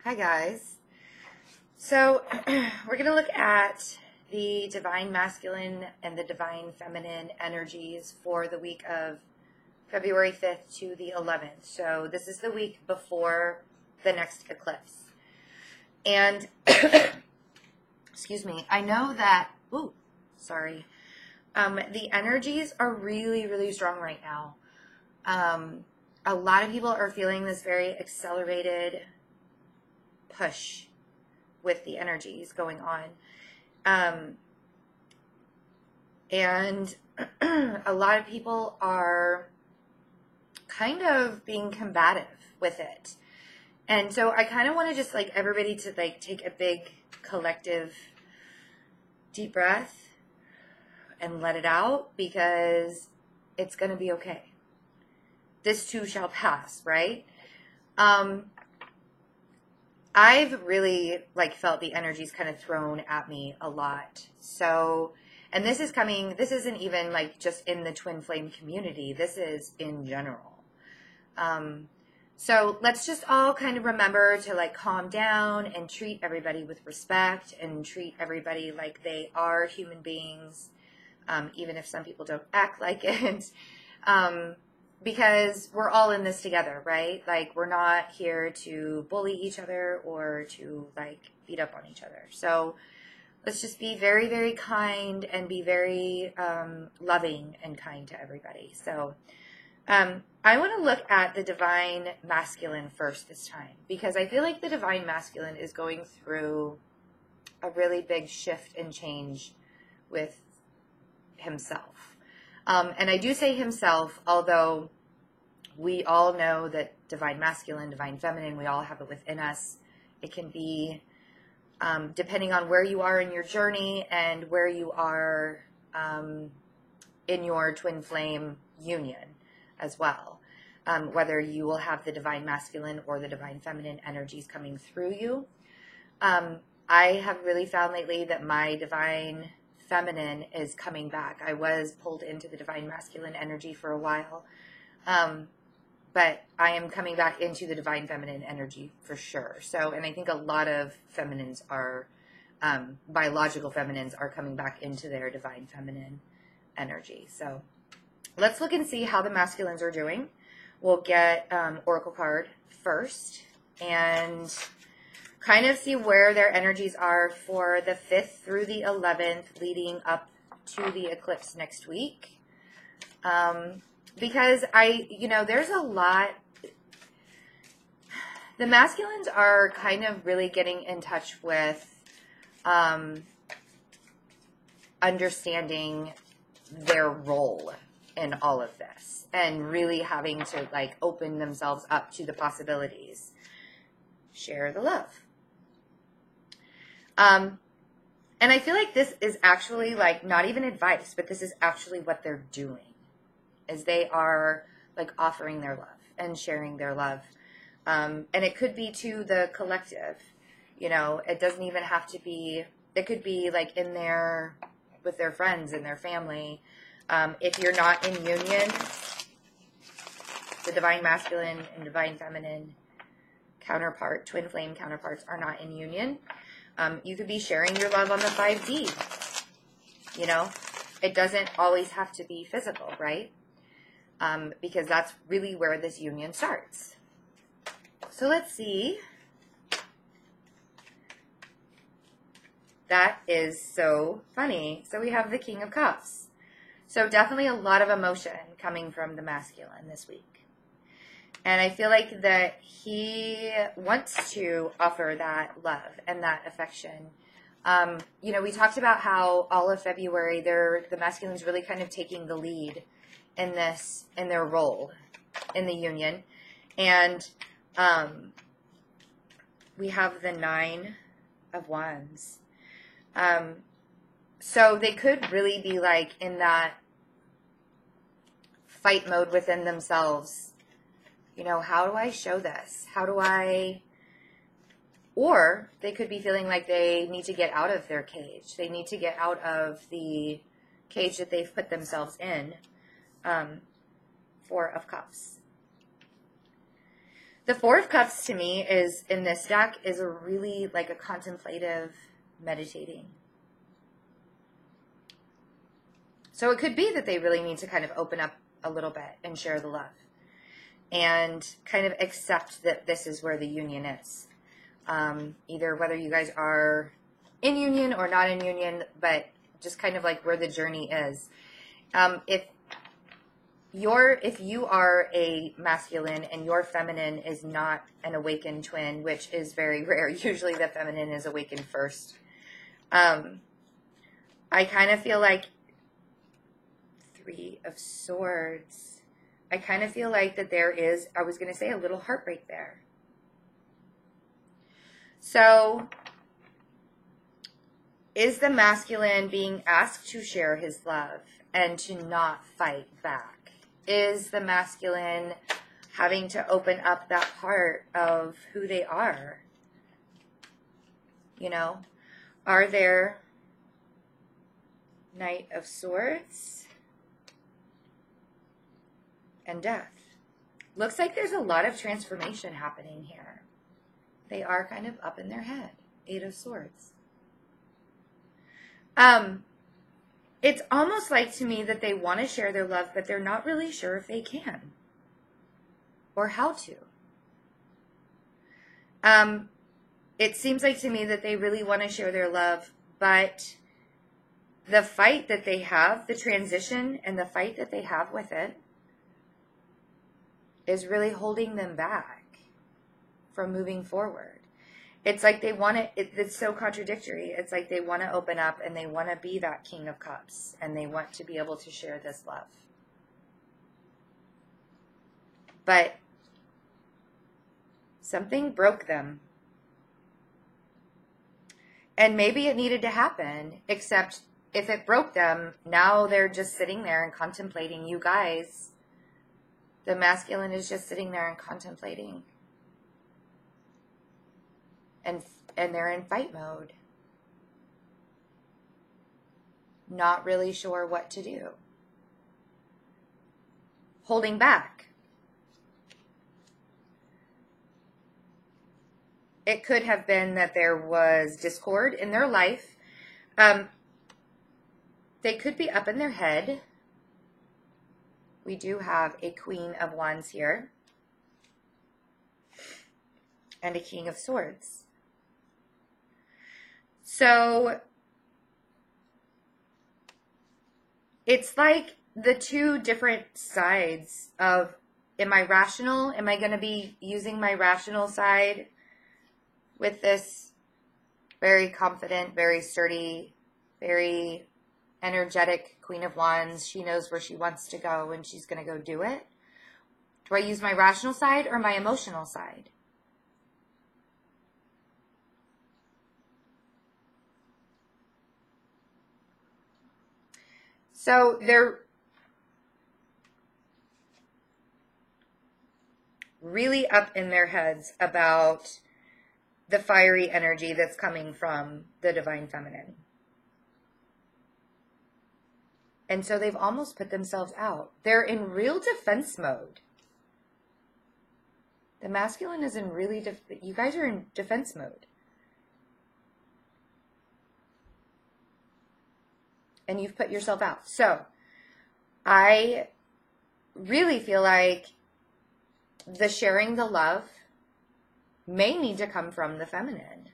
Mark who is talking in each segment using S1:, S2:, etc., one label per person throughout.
S1: Hi guys. So we're going to look at the divine masculine and the divine feminine energies for the week of February 5th to the 11th. So this is the week before the next eclipse. And excuse me, I know that, the energies are really, really strong right now. A lot of people are feeling this very accelerated push with the energies going on. And a lot of people are kind of being combative with it. And so I kind of want to just everybody to take a big collective deep breath and let it out, because it's going to be okay. This too shall pass, right? I've really felt the energies kind of thrown at me a lot. So, and this isn't even just in the TwinFlame community. This is in general. So let's just all kind of remember to calm down and treat everybody with respect and treat everybody like they are human beings, even if some people don't act like it. Because we're all in this together, right? We're not here to bully each other or to beat up on each other. So let's just be very, very kind and be very loving and kind to everybody. So I want to look at the divine masculine first this time, because I feel like the divine masculine is going through a really big shift and change with himself. And I do say himself, although we all know that divine masculine, divine feminine, we all have it within us. It can be, depending on where you are in your journey and where you are in your twin flame union as well. Whether you will have the divine masculine or the divine feminine energies coming through you. I have really found lately that my divine feminine is coming back. I was pulled into the divine masculine energy for a while, but I am coming back into the divine feminine energy for sure. So, and I think a lot of feminines are, biological feminines are coming back into their divine feminine energy. So let's look and see how the masculines are doing. We'll get Oracle card first and kind of see where their energies are for the 5th through the 11th, leading up to the eclipse next week. Because there's a lot. The masculines are kind of really getting in touch with understanding their role in all of this and really having to open themselves up to the possibilities. Share the love. And I feel like this is actually not even advice, but this is actually what they're doing, is they are offering their love and sharing their love. And it could be to the collective, it doesn't even have to be, it could be in there with their friends and their family. If you're not in union, the divine masculine and divine feminine counterpart, twin flame counterparts are not in union. You could be sharing your love on the 5D. It doesn't always have to be physical, right? Because that's really where this union starts. So let's see. That is so funny. So we have the King of Cups. So definitely a lot of emotion coming from the masculine this week. And I feel like that he wants to offer that love and that affection. We talked about how all of February, the masculine's really kind of taking the lead in their role in the union. And we have the 9 of Wands. So they could really be in that fight mode within themselves. How do I show this? Or they could be feeling like they need to get out of their cage. They need to get out of the cage that they've put themselves in. 4 of Cups. The Four of Cups to me is, in this deck, is a really like a contemplative meditating. So it could be that they really need to kind of open up a little bit and share the love and kind of accept that this is where the union is. Either whether you guys are in union or not in union, but just kind of like where the journey is. If you are a masculine and your feminine is not an awakened twin, which is very rare, usually the feminine is awakened first. I kind of feel like Three of Swords. I kind of feel like that there is, I was going to say, a little heartbreak there. So, is the masculine being asked to share his love and to not fight back? Is the masculine having to open up that part of who they are? You know, are there Knight of Swords and Death? Looks like there's a lot of transformation happening here. They are kind of up in their head. Eight of Swords. It's almost like to me that they want to share their love, but they're not really sure if they can or how to. It seems like to me that they really want to share their love, but the fight that they have, the transition and the fight that they have with it, is really holding them back from moving forward. It's like they want to, it's so contradictory. It's like they want to open up and they want to be that King of Cups and they want to be able to share this love. But something broke them. And maybe it needed to happen, except if it broke them, now they're just sitting there and contemplating. You guys, the masculine is just sitting there and contemplating. And they're in fight mode. Not really sure what to do. Holding back. It could have been that there was discord in their life. They could be up in their head. We do have a Queen of Wands here. And a King of Swords. So, it's like the two different sides of, am I rational? Am I going to be using my rational side with this very confident, very sturdy, very energetic Queen of Wands? She knows where she wants to go and she's going to go do it. Do I use my rational side or my emotional side? So they're really up in their heads about the fiery energy that's coming from the Divine Feminine. And so they've almost put themselves out. They're in real defense mode. The masculine is in really, you guys are in defense mode. And you've put yourself out. So, I really feel like the sharing the love may need to come from the feminine.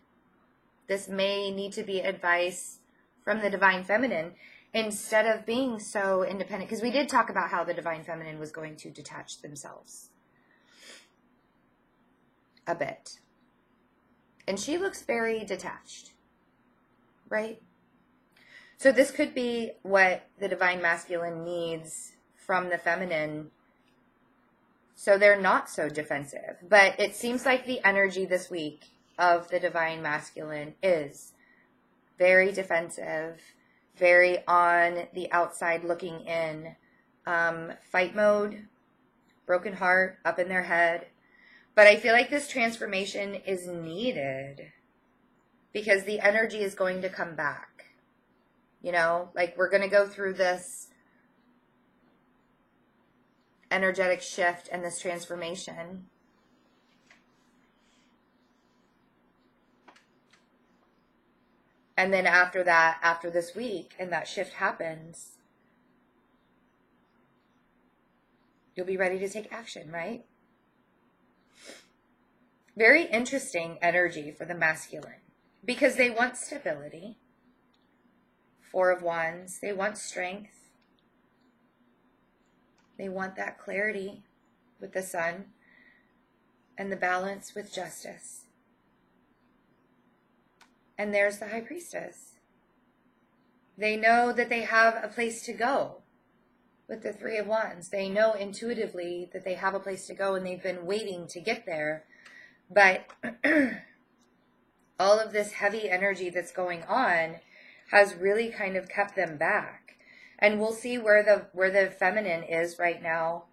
S1: This may need to be advice from the Divine Feminine instead of being so independent. Because we did talk about how the Divine Feminine was going to detach themselves a bit. And she looks very detached, right? So this could be what the Divine Masculine needs from the feminine, so they're not so defensive. But it seems like the energy this week of the Divine Masculine is very defensive, very on the outside looking in, fight mode, broken heart, up in their head. But I feel like this transformation is needed because the energy is going to come back. You know, like we're going to go through this energetic shift and this transformation. And then after that, after this week, and that shift happens, you'll be ready to take action, right? Very interesting energy for the masculine, because they want stability. 4 of Wands, they want strength. They want that clarity with the Sun and the balance with Justice. And there's the High Priestess. They know that they have a place to go with the 3 of Wands. They know intuitively that they have a place to go, and they've been waiting to get there. But all of this heavy energy that's going on has really kind of kept them back. And we'll see where the feminine is right now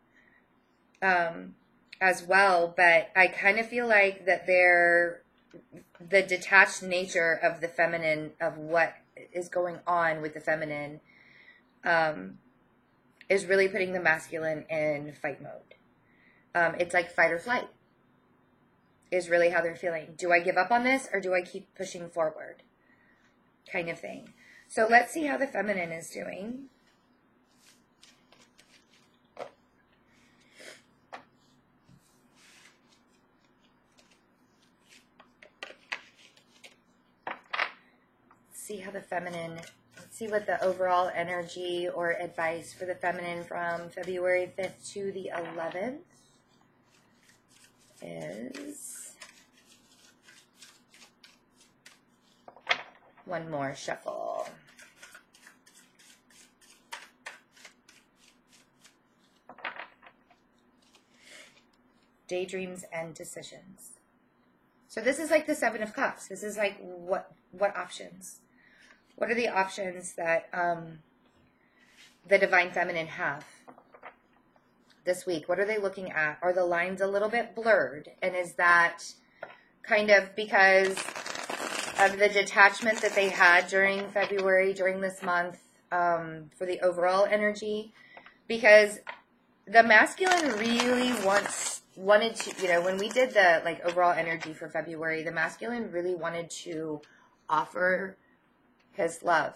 S1: as well. But I kind of feel like that the detached nature of the feminine, of what is going on with the feminine, is really putting the masculine in fight mode. It's like fight or flight is really how they're feeling. Do I give up on this, or do I keep pushing forward? Kind of thing. So let's see how the feminine is doing. See how the feminine, let's see what the overall energy or advice for the feminine from February 5th to the 11th is. One more shuffle. Daydreams and decisions. So this is like the 7 of Cups. This is like what options? What are the options that the Divine Feminine have this week? What are they looking at? Are the lines a little bit blurred? And is that kind of because of the detachment that they had during February, during this month, for the overall energy? Because the masculine really wanted to, you know, when we did the like overall energy for February, the masculine really wanted to offer his love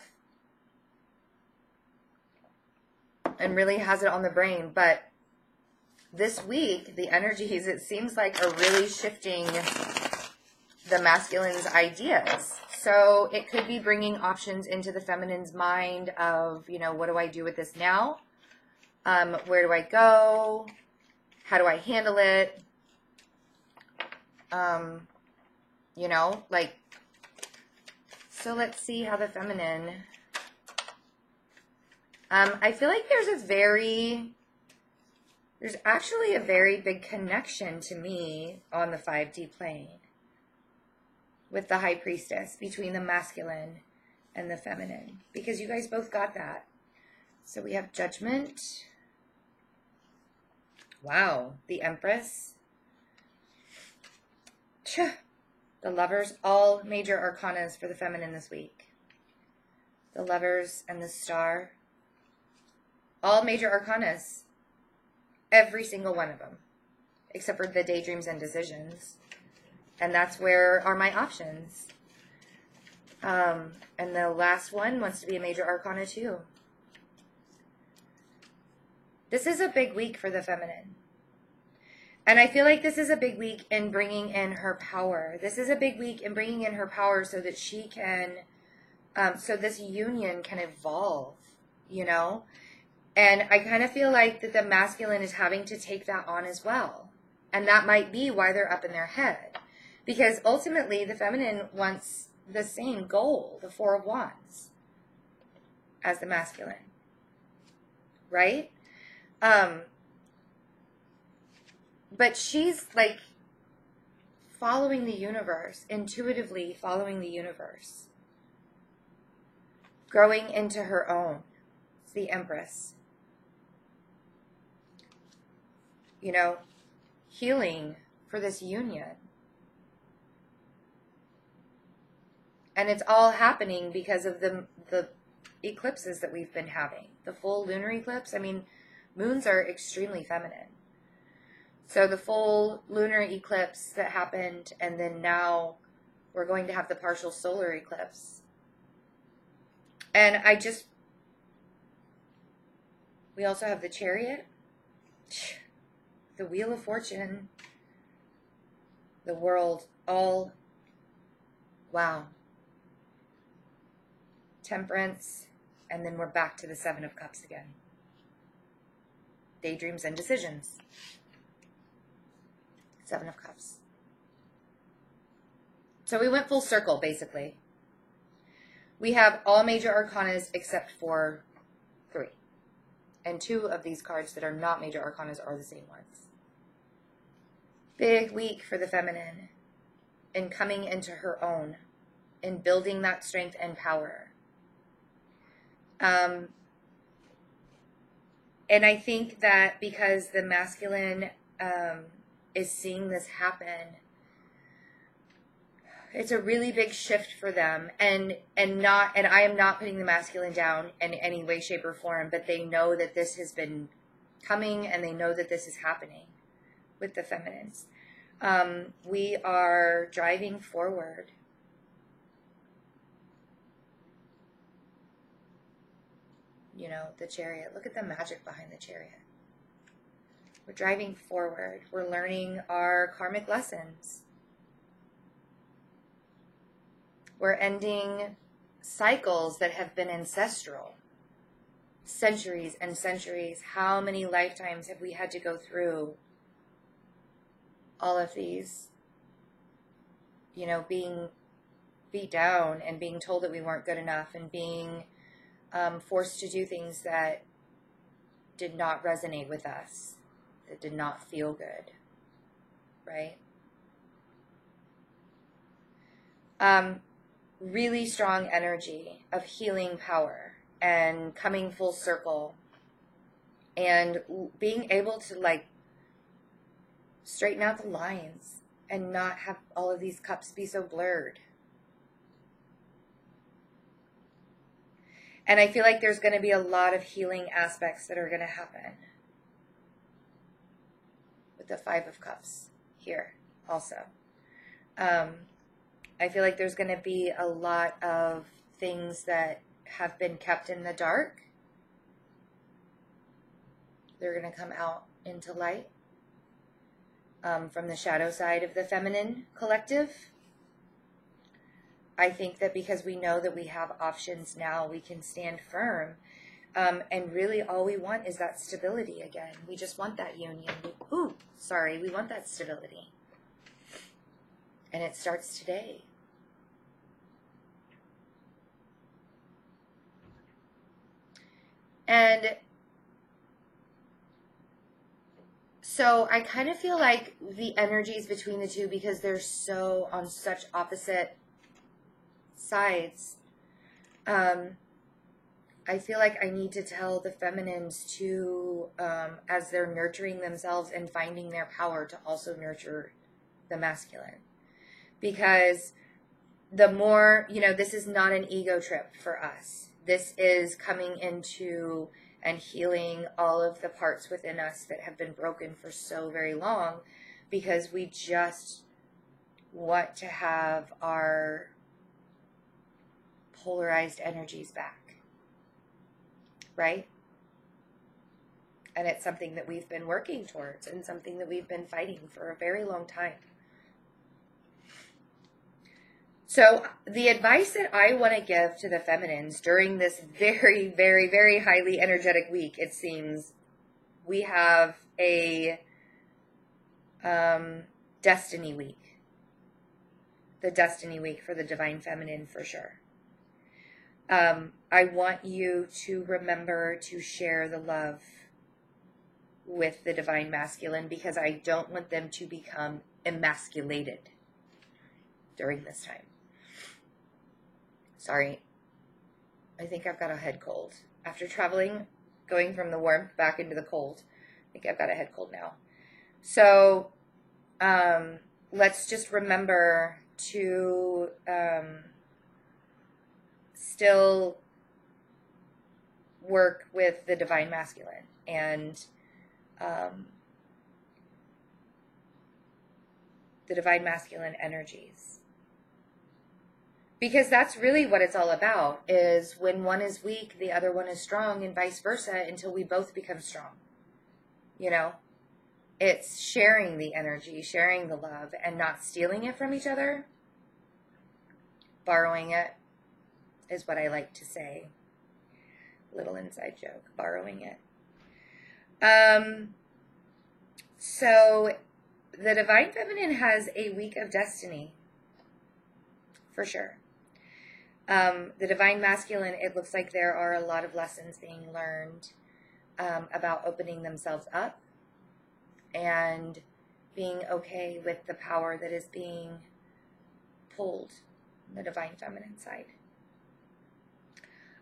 S1: and really has it on the brain. But this week, the energies, it seems like, are really shifting the masculine's ideas. So it could be bringing options into the feminine's mind of, you know, what do I do with this now? Where do I go? How do I handle it? You know, like, so let's see how the feminine, I feel like there's actually a very big connection to me on the 5D plane with the High Priestess between the masculine and the feminine, because you guys both got that. So we have Judgment. Wow. The Empress. The Lovers. All major arcanas for the feminine this week. The Lovers and the Star. All major arcanas. Every single one of them. Except for the Daydreams and Decisions. And that's where are my options. And the last one wants to be a major arcana too. This is a big week for the feminine. And I feel like this is a big week in bringing in her power. This is a big week in bringing in her power so that she can, so this union can evolve, you know? And I kind of feel like that the masculine is having to take that on as well. And that might be why they're up in their head. Because ultimately, the feminine wants the same goal, the 4 of Wands, as the masculine. Right? But she's like following the universe, intuitively following the universe. Growing into her own. It's the Empress. You know, healing for this union. And it's all happening because of the eclipses that we've been having. The full lunar eclipse. I mean, moons are extremely feminine. So the full lunar eclipse that happened, and then now we're going to have the partial solar eclipse. And we also have the Chariot, the Wheel of Fortune, the World, all, wow. Temperance, and then we're back to the Seven of Cups again. Daydreams and decisions. Seven of Cups. So we went full circle, basically. We have all major arcanas except for 3. And 2 of these cards that are not major arcanas are the same ones. Big week for the feminine in coming into her own, in building that strength and power. And I think that because the masculine is seeing this happen, it's a really big shift for them. And I am not putting the masculine down in any way, shape, or form, but they know that this has been coming and they know that this is happening with the feminines. We are driving forward. You know, the Chariot. Look at the magic behind the Chariot. We're driving forward. We're learning our karmic lessons. We're ending cycles that have been ancestral. Centuries and centuries. How many lifetimes have we had to go through all of these? You know, being beat down and being told that we weren't good enough and being forced to do things that did not resonate with us, that did not feel good, right? Really strong energy of healing power and coming full circle and being able to like straighten out the lines and not have all of these cups be so blurred. And I feel like there's going to be a lot of healing aspects that are going to happen with the Five of Cups here also. I feel like there's going to be a lot of things that have been kept in the dark. They're going to come out into light from the shadow side of the feminine collective. I think that because we know that we have options now, we can stand firm. And really all we want is that stability again. We just want that union. We want that stability. And it starts today. And so I kind of feel like the energies between the two, because they're so on such opposite sides, I feel like I need to tell the feminines to, as they're nurturing themselves and finding their power, to also nurture the masculine. Because the more, this is not an ego trip for us. This is coming into and healing all of the parts within us that have been broken for so very long, because we just want to have our polarized energies back, right? And it's something that we've been working towards and something that we've been fighting for a very long time. So the advice that I want to give to the feminines during this very, very, very highly energetic week, it seems, we have a destiny week. The destiny week for the divine feminine for sure. I want you to remember to share the love with the divine masculine, because I don't want them to become emasculated during this time. Sorry, I think I've got a head cold. After traveling, going from the warmth back into the cold, I think I've got a head cold now. So let's just remember to still work with the divine masculine and the divine masculine energies. Because that's really what it's all about, is when one is weak, the other one is strong, and vice versa, until we both become strong. You know, it's sharing the energy, sharing the love, and not stealing it from each other. Borrowing it is what I like to say. Little inside joke, borrowing it. So the Divine Feminine has a week of destiny, for sure. The Divine Masculine, it looks like there are a lot of lessons being learned about opening themselves up and being okay with the power that is being pulled on the Divine Feminine side.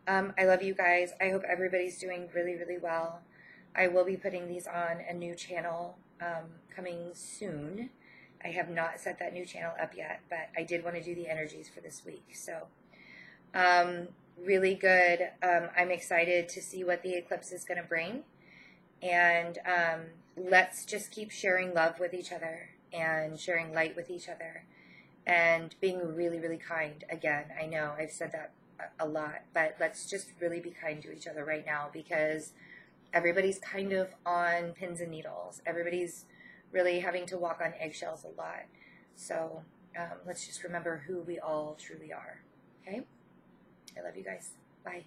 S1: I love you guys. I hope everybody's doing really, really well. I will be putting these on a new channel coming soon. I have not set that new channel up yet, but I did want to do the energies for this week. So really good. I'm excited to see what the eclipse is going to bring. And let's just keep sharing love with each other and sharing light with each other and being really, really kind. Again, I know I've said that a lot, but let's just really be kind to each other right now, because everybody's kind of on pins and needles. Everybody's really having to walk on eggshells a lot. So let's just remember who we all truly are. Okay? I love you guys. Bye.